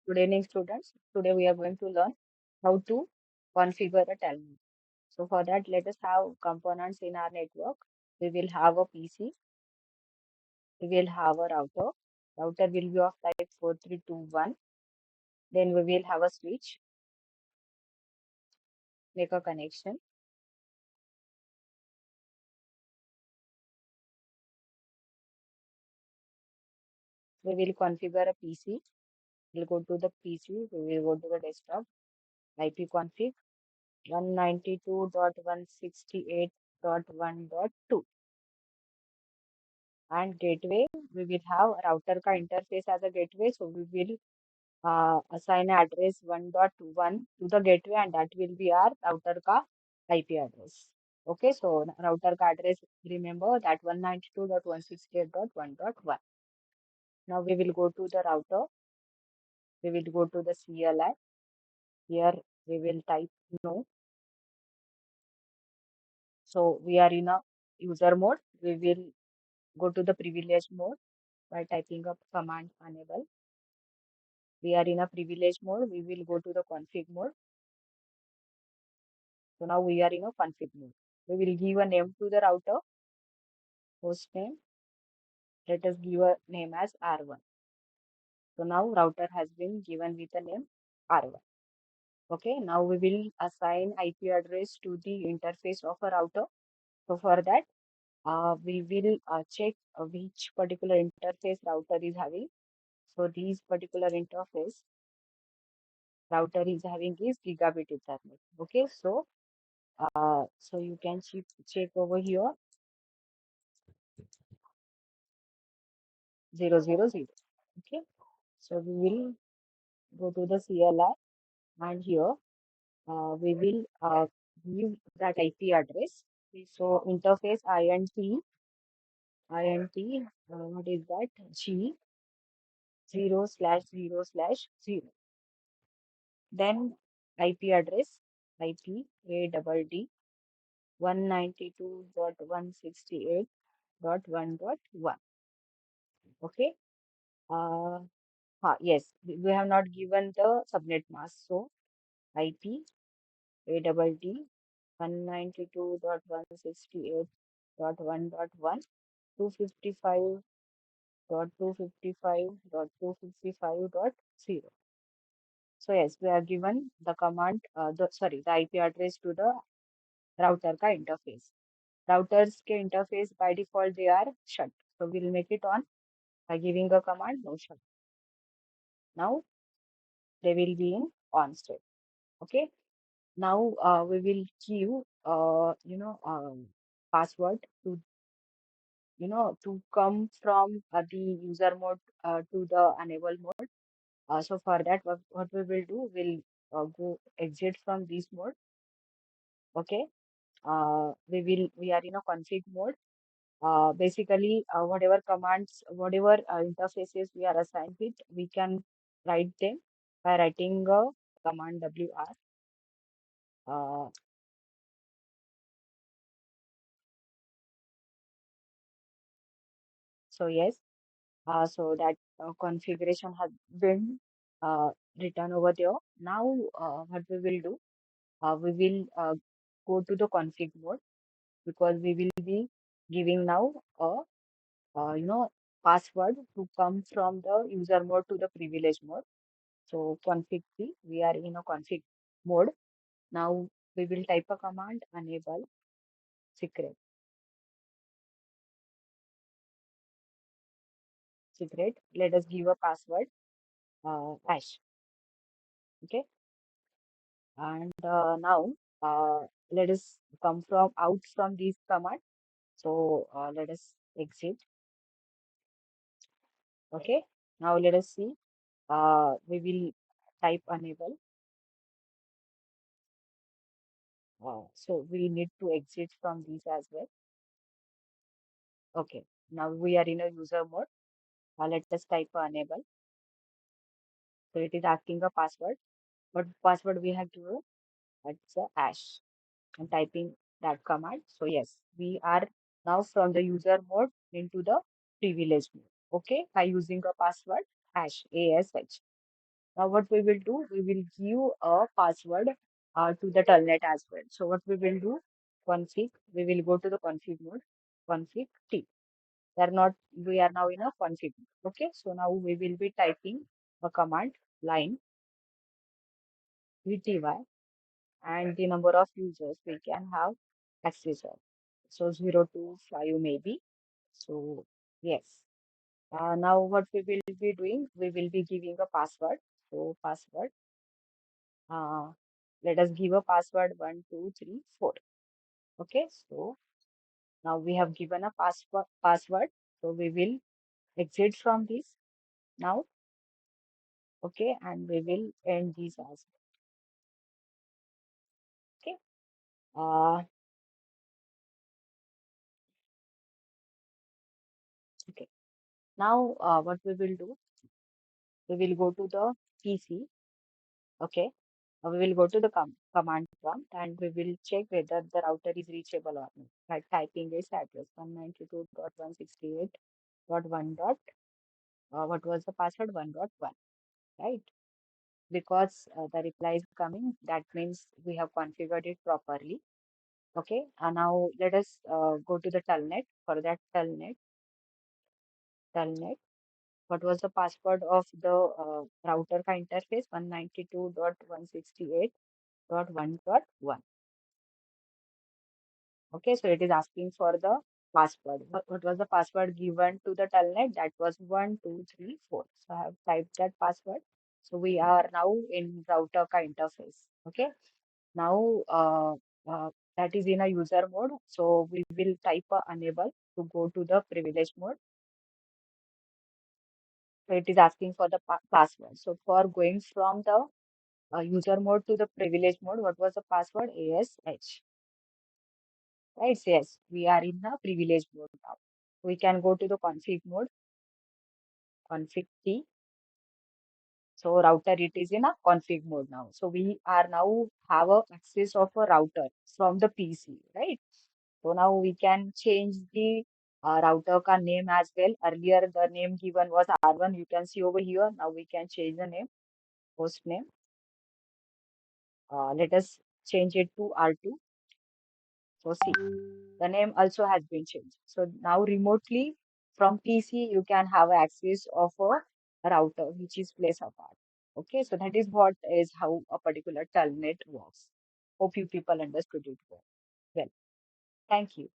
Good evening, students. Today we are going to learn how to configure a Telnet. So for that, let us have components in our network. We will have a PC. We will have a router. Router will be of type 4321. Then we will have a switch. Make a connection. We will configure a PC. We'll go to the PC. We will go to the desktop. IP config 192.168.1.2 and gateway. We will have router ka interface as a gateway. So we will assign address 1.1 to the gateway, and that will be our router ka IP address. Okay, so router ka address, remember that 192.168.1.1. Now we will go to the router. We will go to the CLI. Here we will type no. So we are in a user mode. We will go to the privilege mode by typing up command enable. We are in a privilege mode. We will go to the config mode. So now we are in a config mode. We will give a name to the router, host name. Let us give a name as R1. So now router has been given with a name R1. Okay, now we will assign IP address to the interface of a router. So for that, we will check which particular interface router is having. So these particular interface router is having is gigabit Ethernet. Okay, so you can check over here 000. Okay, so we will go to the CLI, and here we will give that IP address. So interface int what is that, G 0/0/0. Then IP address IP ADD 192.168.1.1. Okay. Yes, we have not given the subnet mask. So IP ADD 192.168.1.1 255.255.255.0. So yes, we have given the command, the IP address to the router ka interface. Routers ke interface by default they are shut. So we'll make it on by giving a command no shut. Now they will be in on state. Okay. Now we will give password to to come from the user mode to the enable mode. So for that, what we will do, we'll go exit from this mode. Okay. We are in a config mode. Basically, whatever commands, whatever interfaces we are assigned with, we can write them by writing a command WR. Uh, so yes, so that configuration has been written over there. Now, what we will do, we will go to the config mode, because we will be giving now a password to come from the user mode to the privilege mode. So config C, we are in a config mode. Now we will type a command enable secret. Let us give a password hash. Okay, and now let us come from out from this command. So let us exit. Okay, now let us see. We will type enable. So we need to exit from these as well. Okay, now we are in a user mode. Let us type enable. So it is asking a password. What password we have to do? That's a hash. I'm typing that command. So yes, we are now from the user mode into the privilege mode. Okay, by using a password hash ASH. Now what we will do, we will give a password to the telnet as well. So what we will do, config, we will go to the config mode, config T. We are now in a config mode. Okay, so now we will be typing a command line vty and the number of users we can have access of. So 0 to 5 maybe. So yes. Now what we will be doing, we will be giving a password. So password, uh, let us give a password 1 2 3 4. Okay, so now we have given a password. So we will exit from this now. Okay, and we will end this as okay. Uh, okay. Now what we will do, we will go to the PC. Okay. We will go to the command prompt and we will check whether the router is reachable or not by typing this address 192.168.1 dot what was the password 1.1, right? Because the reply is coming, that means we have configured it properly. Okay, and now let us go to the telnet. For that telnet, what was the password of the router ka interface 192.168.1.1. Okay, so it is asking for the password. What was the password given to the telnet? That was 1 2 3 4. So I have typed that password. So we are now in router ka interface. Okay, now that is in a user mode. So we will type enable to go to the privilege mode. So it is asking for the password. So for going from the user mode to the privilege mode, what was the password? ASH. Right? Yes, we are in the privilege mode now. We can go to the config mode, config T. So router, it is in a config mode now. So we are now have a access of a router from the PC, right? So now we can change the router ka name as well. Earlier the name given was R1. You can see over here. Now we can change the name, host name. Let us change it to R2. So see, the name also has been changed. So now remotely from PC, you can have access of a router which is placed apart. Okay, so that is what is how a particular telnet works. Hope you people understood it well. Well, thank you.